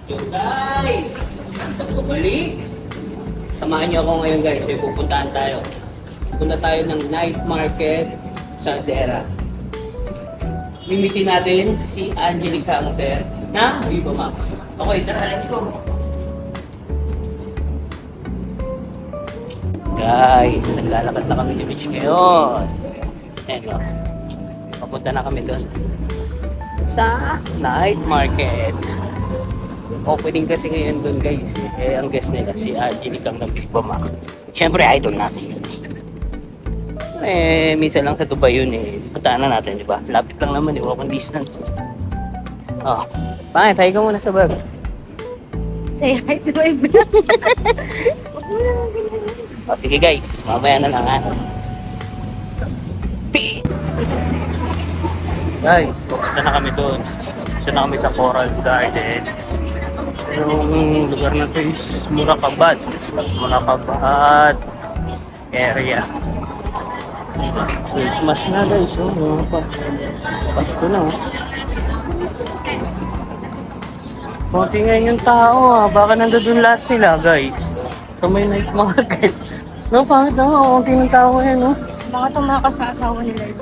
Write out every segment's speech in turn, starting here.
Yo guys! Pagbalik! Samahan niyo ako ngayon guys, may pupuntahan tayo. Punta tayo ng night market sa Dera. Mimitin natin si Angelica Moter na Viva Max. Okay, tara, let's go! Guys, naglalakad na kami ni Mitch ngayon. Ayan o. Papunta na kami doon sa night market. Opening kasi ngayon doon guys. Eh, ang guest nila si Angelica ng Viva Max. Siyempre, idol natin. Eh, minsan lang sa Dubai yun eh. Puntaan na natin, di ba? Lapit lang naman, walking distance. Oh, pangit, tayo ka muna sa bag. Say hi to my vlog. Oh, sige guys, mamaya na lang ha. Guys, pupunta na kami doon. Pupunta na kami sa Coral Garden. Yung lugar na to is Murakabad. Murakabad area. Christmas na guys, oh. Pasko na oh. Konti ngayon yung tao ah. Baka nandun lahat sila guys. So may night market. No, pangit na oh. Konti ng tao ngayon oh. Baka tumakas sa asawa nila yun.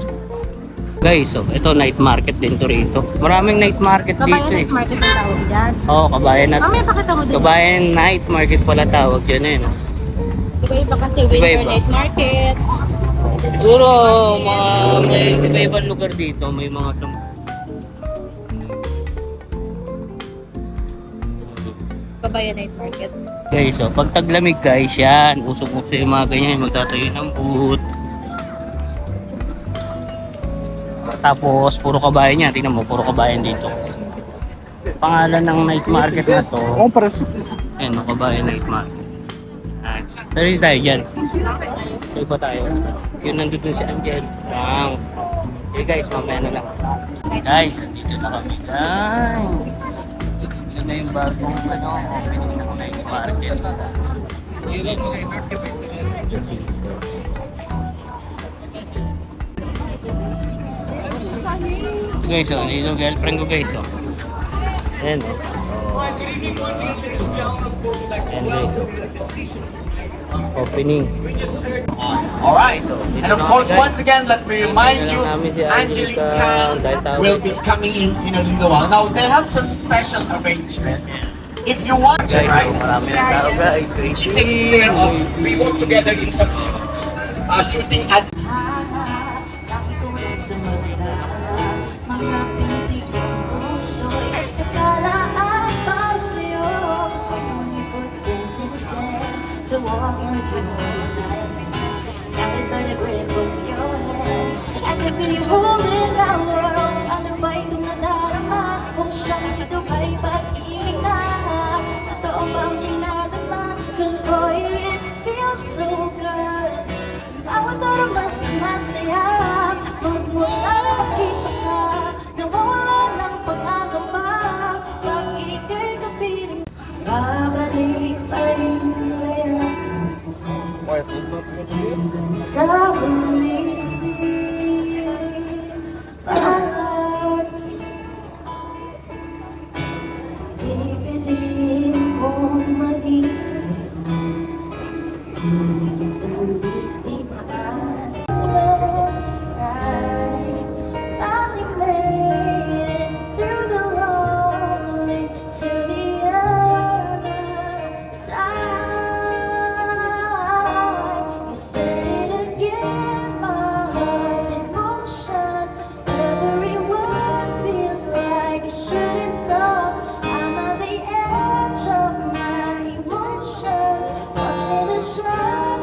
Guys, so ito night market din to rito. Maraming night market dito Kabayan eh. night market ang tawag dyan. Oo, Kabayan na. Mamaya pakita mo din. Kabayan night market pala tawag dyan eh. No? Iba-iba kasi winter Iba-iba. night market. Siguro, may iba-ibang lugar dito. May mga Kabayan night market. guys, so pag taglamig guys, yan. Usok-usok yung mga ganyan. Magtatayo ng booth. Tapos, puro kabayan yan. Tingnan mo, puro kabayan dito. Pangalan ng night market na to. Ayan, kabayan night market. Pero hindi tayo dyan. So, iba tayo. Yun, nandun si Angel. Lang. Okay guys, mamaya na lang. Guys, nandito na kami guys. Ito na yung bagong opening ng night market. Guys, oh, dito girlfriend ko guys, oh. Ayan, oh. Ayan guys, oh. Opening. Alright, So, dito and of na course, kami, guys. once again, let me remind you, namin si Angelica Angelica will be coming in a little while. Now, they have some special arrangement. If you want to, Guys, right? so marami na tao guys. She takes care of, we work together in some shoots, shooting at Nakitulad sa mata, mga pintig ng puso'y nakalaan para sa'yo. When you put things in sand, so walking with you beside me, guided by the grip of your hand, I can feel you holding our world. Ano ba itong nadarama? Kung siyang sa Dubai, pag-ibig na totoo bang pinadama? Cause boy, it feels so good. Bawat araw mas masaya. Pag wala makita ka, nawawala ng pag-akaba. Pag ika'y kapiling, babalik pa rin sa'yo. Sa huli, palagi pipiliin kong maging sa'yo. Let's ride, finally made it through the lonely to the other side. You said it again, my heart's in motion. Every word feels like a shooting star. I'm at the edge of my emotions, watching the shine.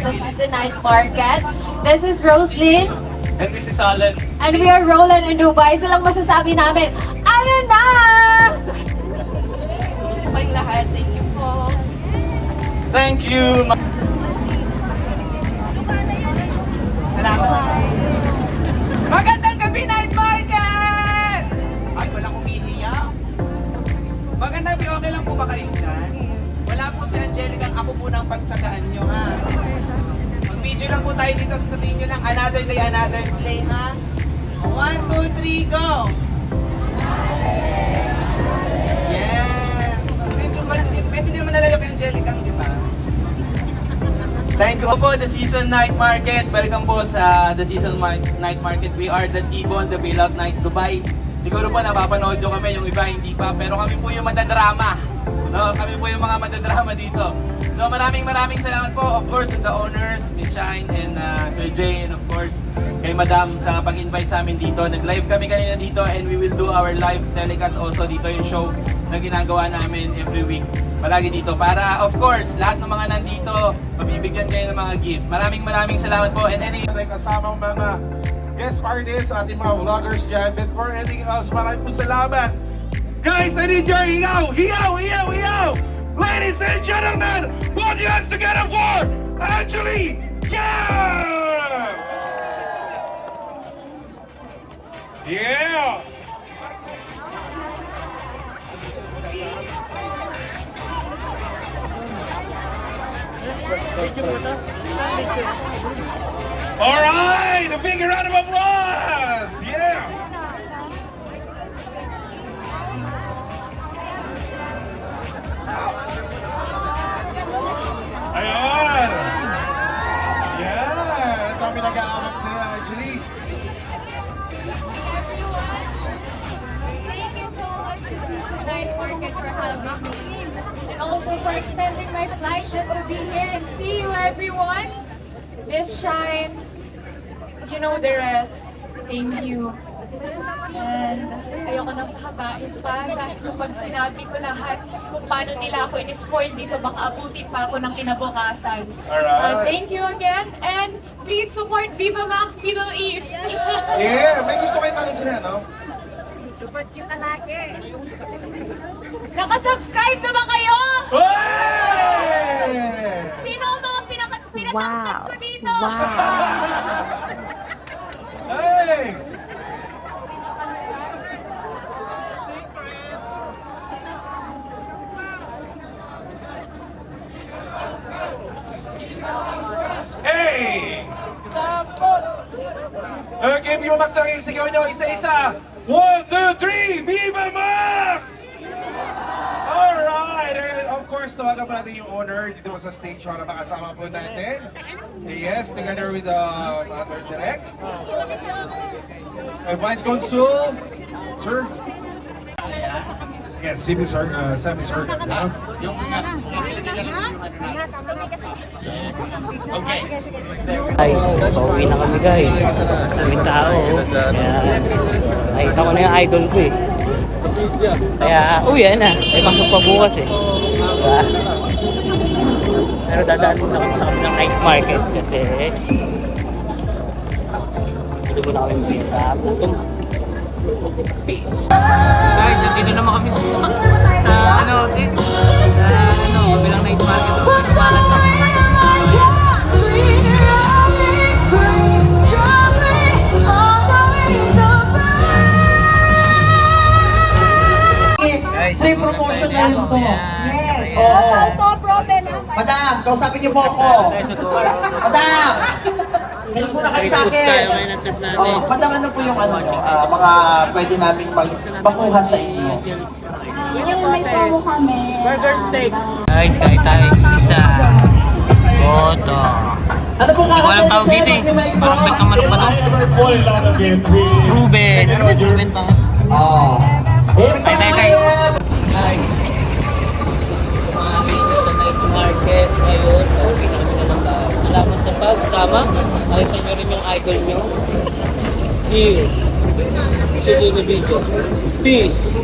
sa Season Night Market. This is Roslyn. And this is Alan. And we are rolling in Dubai. Isa lang masasabi namin, ano na! Kayong lahat, thank you po. Thank you. Magandang gabi, Night Market! Ay, walang umiiyak. Magandang gabi, okay lang po ba kayo dyan? Wala po si Angelica, ako po nang pagtsagaan nyo, ha? Mag-video lang po tayo dito, sasabihin nyo lang, another day, another slay, ha? 1, 2, 3, go! Yeah! Medyo di naman nalala kay Angelica, di ba? Thank you po, The Season Night Market. Welcome po sa The Season Night Market. We are the T-Bone, the Bailout Night Dubai. Siguro po napapanood nyo kami, yung iba hindi pa. Pero kami po yung madadrama. No, kami po yung mga madadrama dito. So maraming salamat po. Of course, to the owners, Miss Shine and Sir Jay. And of course, kay Madam sa pag-invite sa amin dito. Nag-live kami kanina dito and we will do our live telecast also dito yung show na ginagawa namin every week. Palagi dito para of course lahat ng mga nandito mabibigyan kayo ng mga gift. Maraming salamat po and any kasamang mga guest artists, ating mga vloggers dyan. But for anything else, maraming po salamat. Guys, I need your hiyaw! Hiyaw! Ladies and gentlemen, put your hands together for Angelique Jam! Yeah! All right, a big round of applause! Yeah! Ayan! Yeah! Ito ang pinag-aamak sa Angelique. Thank you so much to Season Night Market for having me. And also for extending my flight just to be here and see you everyone. Miss Shine, you know the rest. Thank you. And ayoko nang pahabain pa dahil kapag sinabi ko lahat kung paano nila ako in-spoil dito, baka abutin pa ako ng kinabukasan. Alright. Thank you again and please support Viva Max Middle East. Yeah! May gusto kayo tanong sila, no? Nakasubscribe na ba kayo? Hey! Sino ang mga pinatangkad ko dito? Hey! Hey! Okay, Viva Max na isigaw nyo isa-isa. 1, 2, 3, Viva Max! Alright! And of course, tawagan pa natin yung owner dito sa stage para makasama po natin. Yes, together with the other direct. Vice Consul, sir. Yes, Sami sir. yung Okay. Guys, pauwi na kami guys. Daming tao. Ayan. Nakita ko na yung idol ko eh. Kaya, uwi na. May pasok pa bukas eh. Diba? Pero dadaan muna kami sa kami ng night market kasi hindi muna kami mabita. Gutom. Peace. Guys, nandito naman kami sa kabilang night market. Pagpalan kami. Free promotion na yun po. Yes. Oo. No problem. Madam, kausapin niyo po ako. Madam! Hilig muna kayo sa akin. Oh, madam, ano po yung mga pwede namin makuha sa inyo? Ngayon may promo kami. Guys, kahit tayo isa. Boto. Ano po Walang tawag dito eh. Parang bet naman pa lang. Ruben. Ruben pa. Oh. Tay. Guys. Sa night market ngayon. Okay na kami na lang tayo. Salamat sa pagsama. Nakita nyo rin yung idol nyo. See you. See you in the video. Peace.